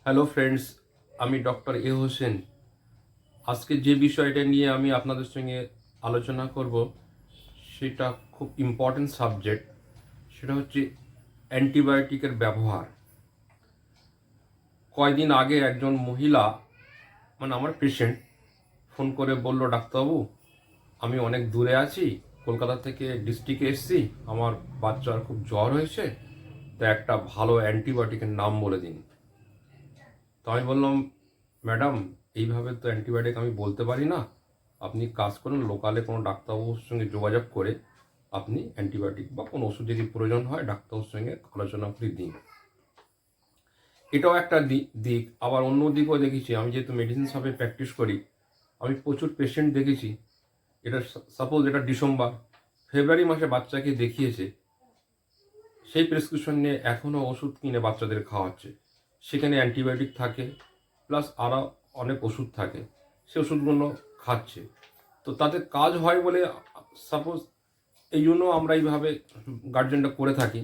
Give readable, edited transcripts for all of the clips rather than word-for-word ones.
Hello friends, আমি doctor A Hossain. আজকে যে বিষয়টা নিয়ে আমি আপনাদের সঙ্গে আলোচনা করব সেটা খুব ইম্পর্টেন্ট সাবজেক্ট। সেটা হচ্ছে অ্যান্টিবায়োটিকের ব্যবহার। কয়দিন আগে একজন মহিলা, মানে আমার পেশেন্ট, ফোন করে বলল, ডাক্তারবাবু আমি অনেক দূরে আছি, কলকাতা থেকে ডিস্ট্রিক্টে এসেছি, আমার বাচ্চার খুব জ্বর হয়েছে, তো একটা ভালো অ্যান্টিবায়োটিকের নাম বলে দিন। তো আমি বললাম, ম্যাডাম এইভাবে তো অ্যান্টিবায়োটিক আমি বলতে পারি না, আপনি কাজ করুন, লোকালে কোনো ডাক্তারবাবুর সঙ্গে যোগাযোগ করে আপনি অ্যান্টিবায়োটিক বা কোনো ওষুধ যদি প্রয়োজন হয় ডাক্তারবাবুর সঙ্গে আলোচনা করে দিন। এটাও একটা দিক। আবার অন্য দিকও দেখেছি, আমি যেহেতু মেডিসিন শপে প্র্যাকটিস করি, আমি প্রচুর পেশেন্ট দেখেছি। এটা সাপোজ এটা ডিসেম্বর, ফেব্রুয়ারি মাসে বাচ্চাকে দেখিয়েছে, সেই প্রেসক্রিপশন নিয়ে এখনও ওষুধ কিনে বাচ্চাদের খাওয়াচ্ছে। সেখানে অ্যান্টিবায়োটিক থাকে, প্লাস আরও অনেক ওষুধ থাকে, সে ওষুধগুলো খাচ্ছে। তো তাদের কাজ হয় বলে সাপোজ এই জন্য আমরা এইভাবে গার্জেনটা করে থাকি।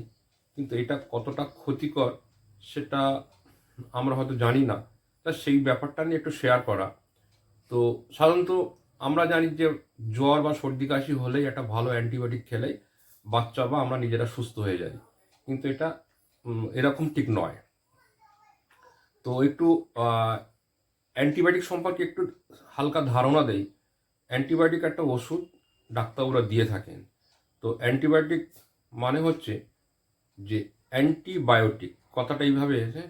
কিন্তু এটা কতটা ক্ষতিকর সেটা আমরা হয়তো জানি না। তা সেই ব্যাপারটা নিয়ে একটু শেয়ার করা। তো সাধারণত আমরা জানি যে জ্বর বা সর্দি কাশি হলেই একটা ভালো অ্যান্টিবায়োটিক খেলেই বাচ্চা বা আমরা নিজেরা সুস্থ হয়ে যাই, কিন্তু এটা এরকম ঠিক নয়। তো একটু অ্যান্টিবায়োটিক সম্পর্কে একটু হালকা ধারণা দেই। অ্যান্টিবায়োটিক একটা ওষুধ ডাক্তাররা দিয়ে থাকেন। তো অ্যান্টিবায়োটিক মানে হচ্ছে যে অ্যান্টিবায়োটিক কথাটা এইভাবে এসে,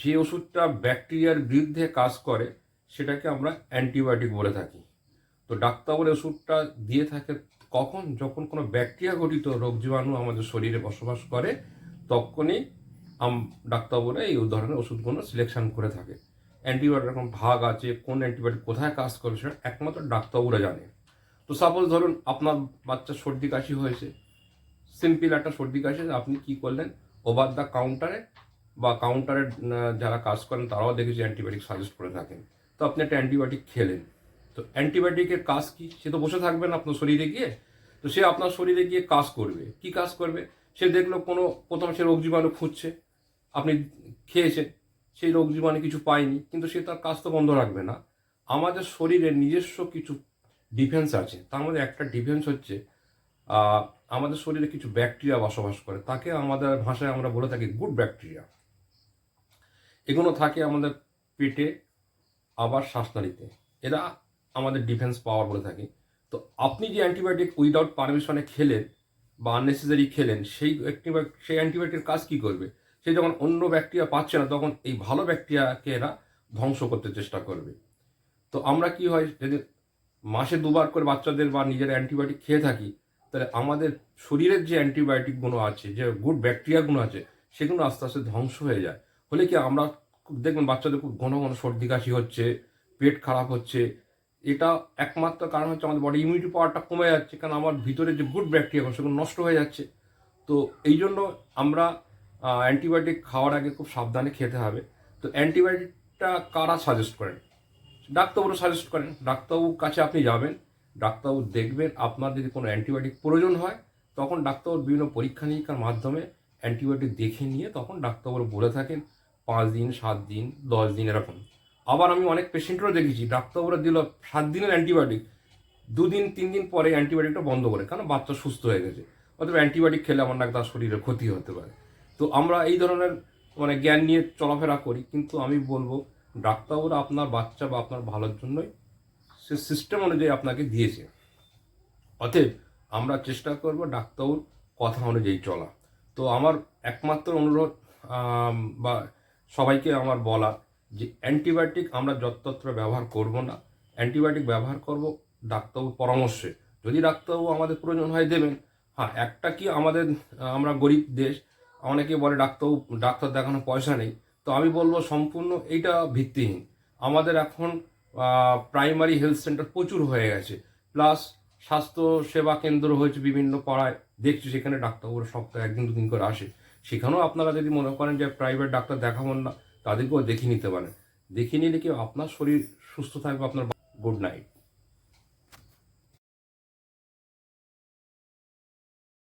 যে ওষুধটা ব্যাকটেরিয়ার বিরুদ্ধে কাজ করে সেটাকে আমরা অ্যান্টিবায়োটিক বলে থাকি। তো ডাক্তার ওষুধটা দিয়ে থাকে কখন, যখন কোনো ব্যাকটেরিয়া ঘটিত রোগ জীবাণু আমাদের শরীরে বসবাস করে, তখনই ডাক্তারবাবুরা এই ধরনের ওষুধগুলো সিলেকশন করে থাকে। অ্যান্টিবায়োটিক এরকম ভাগ আছে, কোন অ্যান্টিবায়োটিক কোথায় কাজ করে সেটা একমাত্র ডাক্তারবাবুরা জানে। তো সাপোজ ধরুন আপনার বাচ্চার সর্দি কাশি হয়েছে, সিম্পল একটা সর্দি কাশি, আপনি কি করলেন, ওভার দ্য কাউন্টারে বা কাউন্টারে যারা কাজ করেন তারাও দেখেছি অ্যান্টিবায়োটিক সাজেস্ট করে থাকেন। তো আপনি একটা অ্যান্টিবায়োটিক খেলেন। তো অ্যান্টিবায়োটিকের কাজ কি, সে তো বসে থাকবে না আপনার শরীরে গিয়ে, তো সে আপনার শরীরে গিয়ে কাজ করবে। কি কাজ করবে, সে দেখলো কোনো প্রথমে সে রোগ জীবাণু খুঁজছে, আপনি খেয়েছেন, সেই রোগ জীবাণু কিছু পায়নি, কিন্তু সে তার কাজ তো বন্ধ রাখবে না। আমাদের শরীরে নিজস্ব কিছু ডিফেন্স আছে। তার মধ্যে একটা ডিফেন্স হচ্ছে আমাদের শরীরে কিছু ব্যাকটেরিয়া বসবাস করে, তাকে আমাদের ভাষায় আমরা বলে থাকি গুড ব্যাকটেরিয়া। এগুলো থাকে আমাদের পেটে, আবার শ্বাসনালীতে। এরা আমাদের ডিফেন্স পাওয়ার বলে থাকি। তো আপনি যে অ্যান্টিবায়োটিক উইদাউট পারমিশনে খেলেন বা আননেসেসারি খেলেন, সেই অ্যান্টিবায়োটিকের কাজ কি করবে, সে যখন অন্য ব্যাকটেরিয়া পাচ্ছে না তখন এই ভালো ব্যাকটেরিয়াকে এরা ধ্বংস করতে চেষ্টা করবে। তো আমরা কি হয়, যদি মাসে দুবার করে বাচ্চাদের বা নিজের অ্যান্টিবায়োটিক খেয়ে থাকি, তাহলে আমাদের শরীরের যে অ্যান্টিবায়োটিকগুলো আছে, যে গুড ব্যাকটেরিয়াগুলো আছে, সেগুলো আস্তে আস্তে ধ্বংস হয়ে যায়। হলে কি আমরা দেখবেন বাচ্চাদের খুব ঘন ঘন সর্দি কাশি হচ্ছে, পেট খারাপ হচ্ছে। এটা একমাত্র কারণ হচ্ছে আমাদের বডি ইমিউনিটি পাওয়ারটা কমে যাচ্ছে, কারণ আমার ভিতরে যে গুড ব্যাকটেরিয়া সেগুলো নষ্ট হয়ে যাচ্ছে। তো এই জন্য আমরা অ্যান্টিবায়োটিক খাওয়ার আগে খুব সাবধানে খেতে হবে। তো অ্যান্টিবায়োটিকটা কারা সাজেস্ট করেন, ডাক্তারবাবু সাজেস্ট করেন। ডাক্তারবাবুর কাছে আপনি যাবেন, ডাক্তারবাবু দেখবেন, আপনার যদি কোনো অ্যান্টিবায়োটিক প্রয়োজন হয় তখন ডাক্তারবাবুর বিভিন্ন পরীক্ষা নিরীক্ষার মাধ্যমে অ্যান্টিবায়োটিক দেখে নিয়ে তখন ডাক্তারবাবু বলে থাকেন 5 দিন, 7 দিন, 10 দিন এরকম। আবার আমি অনেক পেশেন্টেরও দেখেছি ডাক্তারবাবুরা দিল 7 দিনের অ্যান্টিবায়োটিক, 2 দিন 3 দিন পরে অ্যান্টিবায়োটিকটা বন্ধ করে, কারণ বাচ্চা সুস্থ হয়ে গেছে। অথবা অ্যান্টিবায়োটিক খেলে আমার নাকি তার শরীরে ক্ষতি হতে পারে। তো আমরা এই ধরনের জ্ঞান নিয়ে চলাফেরা করি, কিন্তু আমি বলবো ডাক্তারবাবুরা আপনার বাচ্চা বা আপনার ভালোর জন্যই সে সিস্টেম অনুযায়ী আপনাকে দিয়েছে। অতএব আমরা চেষ্টা করব ডাক্তারবাবুর কথা অনুযায়ী চলা। তো আমার একমাত্র অনুরোধ বা সবাইকে আমার বলা, যে অ্যান্টিবায়োটিক আমরা যত্রতত্র ব্যবহার করব না। অ্যান্টিবায়োটিক ব্যবহার করব ডাক্তারবাবুর পরামর্শে। যদি ডাক্তারবাবু আমাদের প্রয়োজন হয় দেবেন। হ্যাঁ, একটা কি আমাদের আমরা গরিব দেশ, অনেকে বলে ডাক্তার দেখানো পয়সা নেই। তো আমি বলবো সম্পূর্ণ এইটা ভিত্তিহীন। আমাদের এখন প্রাইমারি হেলথ সেন্টার প্রচুর হয়ে গেছে, প্লাস স্বাস্থ্য সেবা কেন্দ্র হয়েছে বিভিন্ন পাড়ায়, দেখছি সেখানে ডাক্তারবাবুরা সপ্তাহে 1 দিন 2 দিন করে আসে। সেখানেও আপনারা যদি মনে করেন যে প্রাইভেট ডাক্তার দেখাবেন না, তাদেরকেও দেখিয়ে নিতে পারেন। দেখিয়ে নিলে কি আপনার শরীর সুস্থ থাকবে। আপনার গুড নাইট।